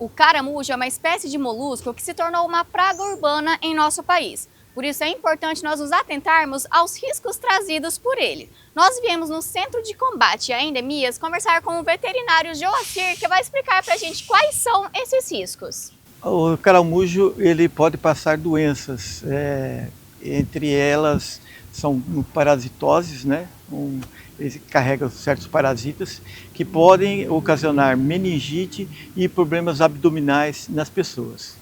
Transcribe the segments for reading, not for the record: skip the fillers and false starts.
O caramujo é uma espécie de molusco que se tornou uma praga urbana em nosso país. Por isso é importante nós nos atentarmos aos riscos trazidos por ele. Nós viemos no Centro de Combate a Endemias conversar com o veterinário Joacir, que vai explicar para a gente quais são esses riscos. O caramujo ele pode passar doenças, entre elas são parasitoses, né? Ele carrega certos parasitas que podem ocasionar meningite e problemas abdominais nas pessoas.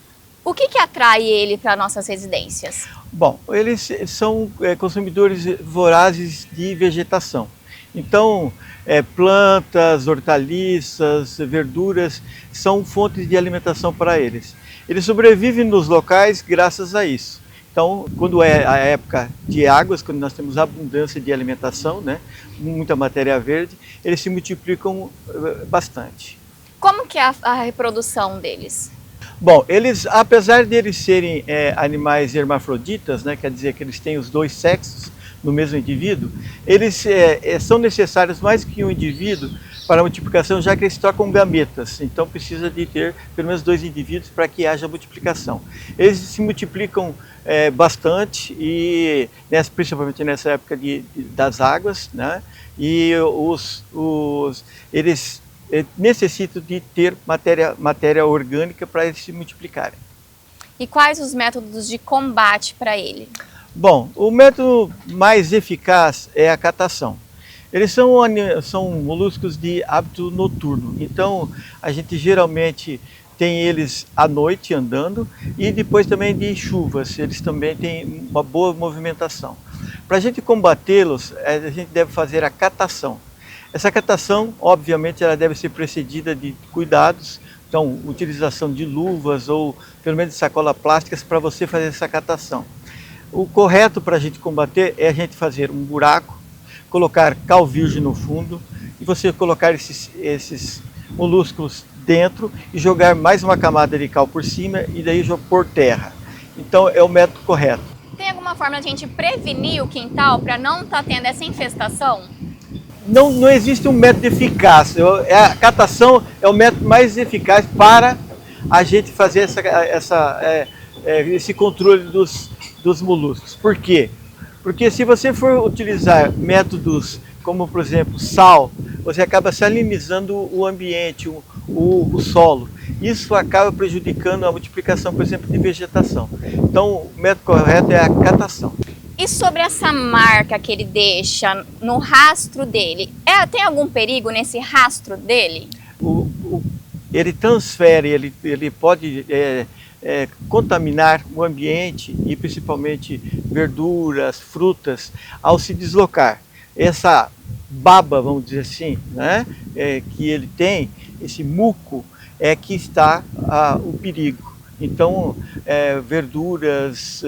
O que atrai ele para nossas residências? Bom, eles são consumidores vorazes de vegetação. Então, plantas, hortaliças, verduras são fontes de alimentação para eles. Eles sobrevivem nos locais graças a isso. Então, quando é a época de águas, quando nós temos abundância de alimentação, né, muita matéria verde, eles se multiplicam bastante. Como que é a reprodução deles? Bom, eles, apesar de eles serem animais hermafroditas, né, quer dizer que eles têm os dois sexos no mesmo indivíduo, eles são necessários mais que um indivíduo para a multiplicação, já que eles trocam gametas, então precisa de ter pelo menos dois indivíduos para que haja multiplicação. Eles se multiplicam bastante, e principalmente nessa época das águas, né, e eles necessitam de ter matéria orgânica para eles se multiplicarem. E quais os métodos de combate para ele? Bom, o método mais eficaz é a catação. Eles são moluscos de hábito noturno, então a gente geralmente tem eles à noite andando, e depois também de chuvas, eles também têm uma boa movimentação. Para a gente combatê-los, a gente deve fazer a catação. Essa catação, obviamente, ela deve ser precedida de cuidados, então utilização de luvas ou pelo menos de sacolas plásticas para você fazer essa catação. O correto para a gente combater é a gente fazer um buraco, colocar cal virgem no fundo e você colocar esses moluscos dentro e jogar mais uma camada de cal por cima e daí por terra. Então é o método correto. Tem alguma forma de a gente prevenir o quintal para não estar tendo essa infestação? Não existe um método eficaz. A catação é o método mais eficaz para a gente fazer esse controle dos moluscos. Por quê? Porque se você for utilizar métodos como, por exemplo, sal, você acaba salinizando o ambiente, o solo. Isso acaba prejudicando a multiplicação, por exemplo, de vegetação. Então, o método correto é a catação. E sobre essa marca que ele deixa no rastro dele, tem algum perigo nesse rastro dele? Ele transfere, ele pode contaminar o ambiente e principalmente verduras, frutas, ao se deslocar. Essa baba, vamos dizer assim, né, que ele tem, esse muco, é que está o perigo. Então, verduras,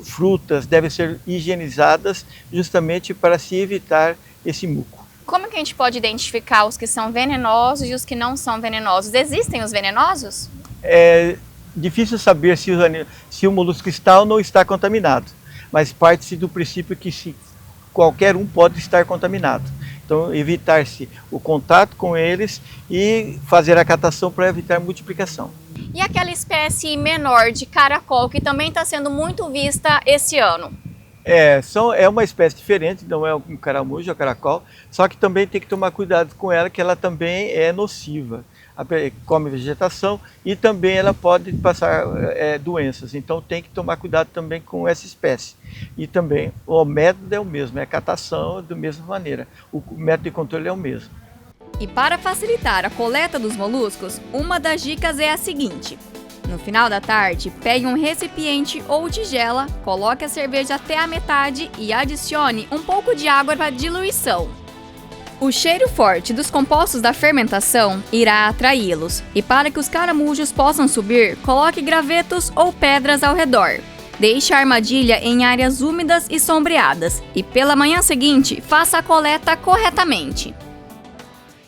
frutas devem ser higienizadas justamente para se evitar esse muco. Como que a gente pode identificar os que são venenosos e os que não são venenosos? Existem os venenosos? É difícil saber se o molusco está ou não está contaminado, mas parte-se do princípio que qualquer um pode estar contaminado. Então, evitar-se o contato com eles e fazer a catação para evitar multiplicação. E aquela espécie menor de caracol que também está sendo muito vista esse ano? É uma espécie diferente, não é um caramujo, é um caracol, só que também tem que tomar cuidado com ela, que ela também é nociva. Come vegetação e também ela pode passar doenças, então tem que tomar cuidado também com essa espécie. E também o método é o mesmo, é a catação da mesma maneira, o método de controle é o mesmo. E para facilitar a coleta dos moluscos, uma das dicas é a seguinte: no final da tarde, pegue um recipiente ou tigela, coloque a cerveja até a metade e adicione um pouco de água para diluição. O cheiro forte dos compostos da fermentação irá atraí-los, e para que os caramujos possam subir, coloque gravetos ou pedras ao redor. Deixe a armadilha em áreas úmidas e sombreadas, e pela manhã seguinte, faça a coleta corretamente.